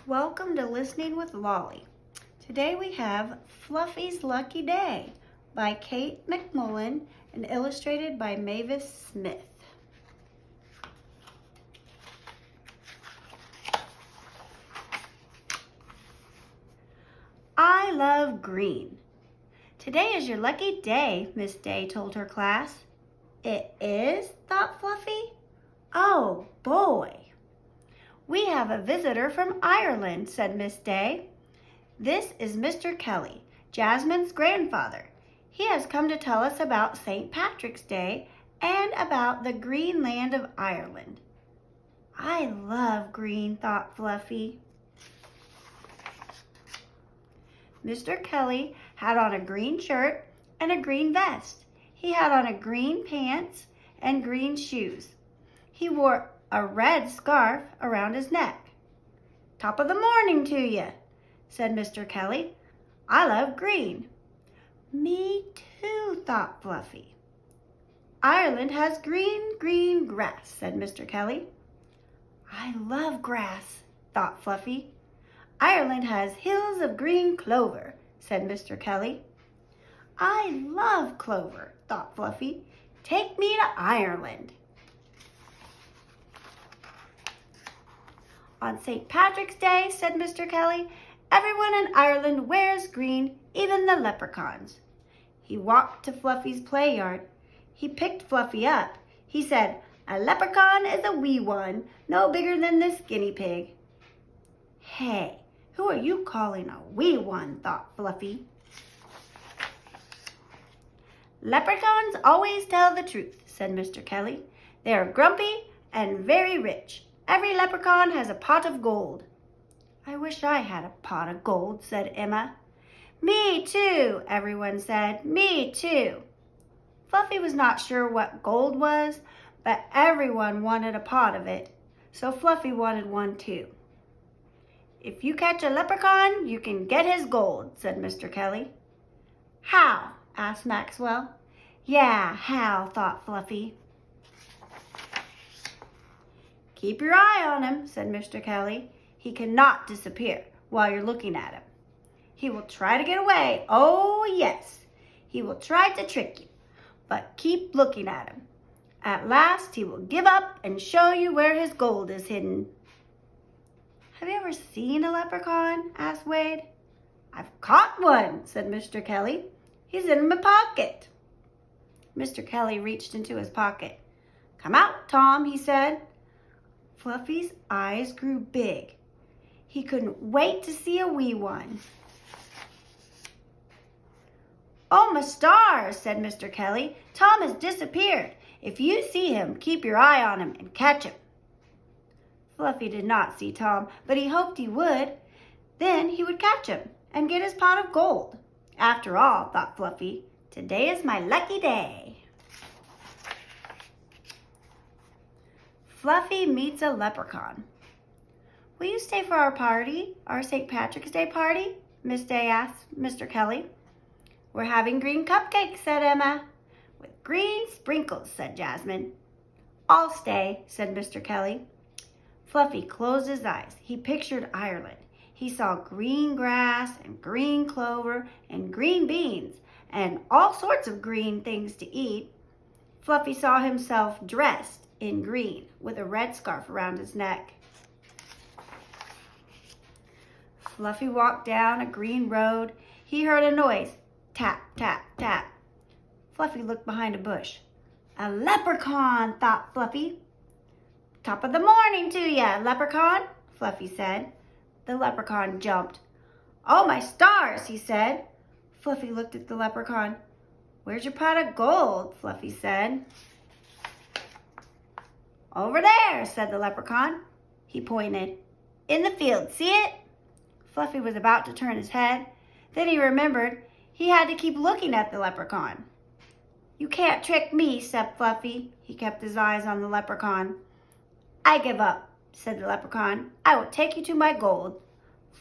Welcome to Listening with Lolli. Today we have Fluffy's Lucky Day by Kate McMullan and illustrated by Mavis Smith. I love green. Today is your lucky day, Miss Day told her class. It is? Thought Fluffy. Oh boy. We have a visitor from Ireland, said Miss Day. This is Mr. Kelly, Jasmine's grandfather. He has come to tell us about St. Patrick's Day and about the green land of Ireland. I love green, thought Fluffy. Mr. Kelly had on a green shirt and a green vest. He had on a green pants and green shoes. He wore a red scarf around his neck. Top of the morning to you, said Mr. Kelly. I love green. Me too, thought Fluffy. Ireland has green grass, said Mr. Kelly. I love grass, thought Fluffy. Ireland has hills of green clover, said Mr. Kelly. I love clover, thought Fluffy. Take me to Ireland. On St. Patrick's Day, said Mr. Kelly, everyone in Ireland wears green, even the leprechauns. He walked to Fluffy's play yard. He picked Fluffy up. He said, a leprechaun is a wee one, no bigger than this guinea pig. Hey, who are you calling a wee one, thought Fluffy. Leprechauns always tell the truth, said Mr. Kelly. They are grumpy and very rich. Every leprechaun has a pot of gold. I wish I had a pot of gold, said Emma. Me too, everyone said. Me too. Fluffy was not sure what gold was, but everyone wanted a pot of it, so Fluffy wanted one too. If you catch a leprechaun, you can get his gold, said Mr. Kelly. How? Asked Maxwell. Yeah, how, thought Fluffy. Keep your eye on him, said Mr. Kelly. He cannot disappear while you're looking at him. He will try to get away. Oh, yes. He will try to trick you, but keep looking at him. At last, he will give up and show you where his gold is hidden. Have you ever seen a leprechaun? Asked Wade. I've caught one, said Mr. Kelly. He's in my pocket. Mr. Kelly reached into his pocket. Come out, Tom, he said. Fluffy's eyes grew big. He couldn't wait to see a wee one. Oh, my stars, said Mr. Kelly. Tom has disappeared. If you see him, keep your eye on him and catch him. Fluffy did not see Tom, but he hoped he would. Then he would catch him and get his pot of gold. After all, thought Fluffy, today is my lucky day. Fluffy meets a leprechaun. Will you stay for our party, our St. Patrick's Day party? Miss Day asked Mr. Kelly. We're having green cupcakes, said Emma. With green sprinkles, said Jasmine. I'll stay, said Mr. Kelly. Fluffy closed his eyes. He pictured Ireland. He saw green grass and green clover and green beans and all sorts of green things to eat. Fluffy saw himself dressed in green with a red scarf around his neck. Fluffy walked down a green road. He heard a noise. Tap, tap, tap. Fluffy looked behind a bush. A leprechaun, thought Fluffy. Top of the morning to ya, leprechaun, Fluffy said. The leprechaun jumped. Oh, my stars, he said. Fluffy looked at the leprechaun. Where's your pot of gold? Fluffy said. Over there, said the leprechaun. He pointed. In the field, see it? Fluffy was about to turn his head. Then he remembered he had to keep looking at the leprechaun. You can't trick me, said Fluffy. He kept his eyes on the leprechaun. I give up, said the leprechaun. I will take you to my gold.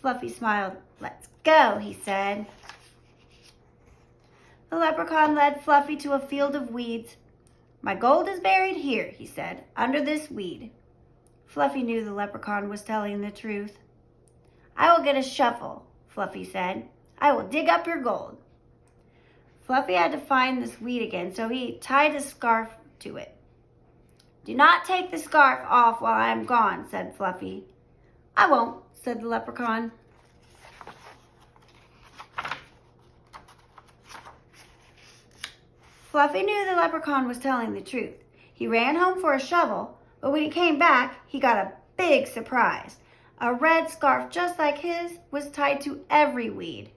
Fluffy smiled. Let's go, he said. The leprechaun led Fluffy to a field of weeds. My gold is buried here, he said, under this weed. Fluffy knew the leprechaun was telling the truth. I will get a shovel, Fluffy said. I will dig up your gold. Fluffy had to find this weed again, so he tied a scarf to it. Do not take the scarf off while I am gone, said Fluffy. I won't, said the leprechaun. Fluffy knew the leprechaun was telling the truth. He ran home for a shovel, but when he came back, he got a big surprise. A red scarf just like his was tied to every weed.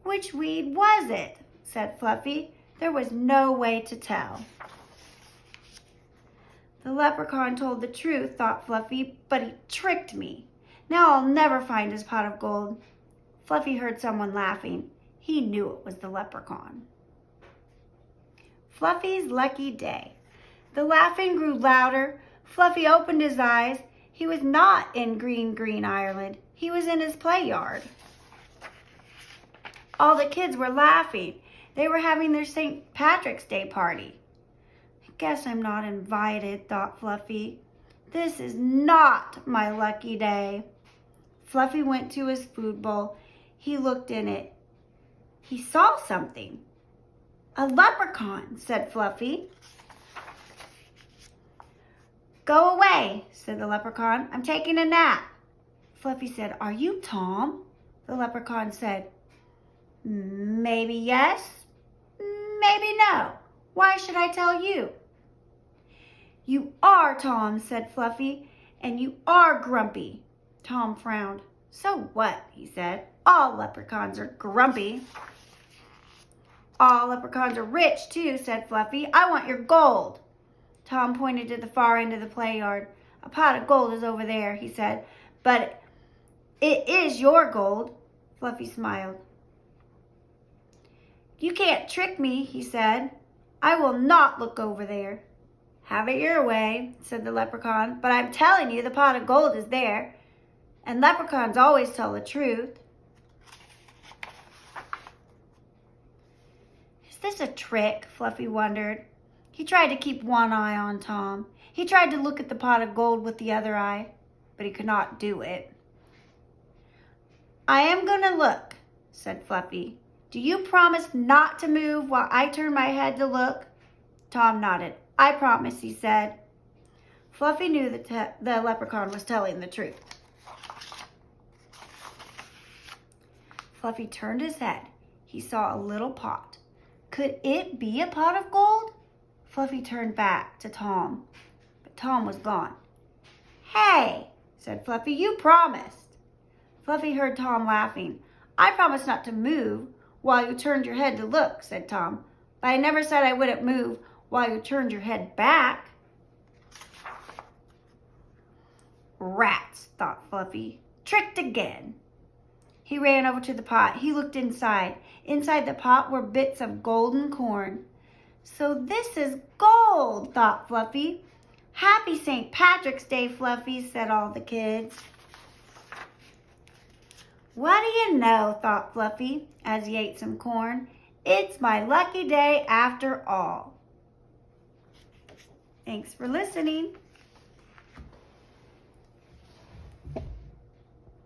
Which weed was it? Said Fluffy. There was no way to tell. The leprechaun told the truth, thought Fluffy, but he tricked me. Now I'll never find his pot of gold. Fluffy heard someone laughing. He knew it was the leprechaun. Fluffy's lucky day. The laughing grew louder. Fluffy opened his eyes. He was not in green Ireland. He was in his play yard. All the kids were laughing. They were having their St. Patrick's Day party. I guess I'm not invited, thought Fluffy. This is not my lucky day. Fluffy went to his food bowl. He looked in it. He saw something. A leprechaun, said Fluffy. Go away, said the leprechaun. I'm taking a nap. Fluffy said, Are you Tom? The leprechaun said, Maybe yes, maybe no. Why should I tell you? You are Tom, said Fluffy, and you are grumpy. Tom frowned. So what, he said. All leprechauns are grumpy. All leprechauns are rich, too, said Fluffy. I want your gold. Tom pointed to the far end of the play yard. A pot of gold is over there, he said. But it is your gold. Fluffy smiled. You can't trick me, he said. I will not look over there. Have it your way, said the leprechaun. But I'm telling you the pot of gold is there. And leprechauns always tell the truth. Is this a trick? Fluffy wondered. He tried to keep one eye on Tom. He tried to look at the pot of gold with the other eye, but he could not do it. I am going to look, said Fluffy. Do you promise not to move while I turn my head to look? Tom nodded. I promise, he said. Fluffy knew that the leprechaun was telling the truth. Fluffy turned his head. He saw a little pot. Could it be a pot of gold? Fluffy turned back to Tom, but Tom was gone. Hey, said Fluffy, you promised. Fluffy heard Tom laughing. I promised not to move while you turned your head to look, said Tom, but I never said I wouldn't move while you turned your head back. Rats, thought Fluffy, tricked again. He ran over to the pot. He looked inside. Inside the pot were bits of golden corn. So this is gold, thought Fluffy. Happy St. Patrick's Day, Fluffy, said all the kids. What do you know, thought Fluffy as he ate some corn. It's my lucky day after all. Thanks for listening.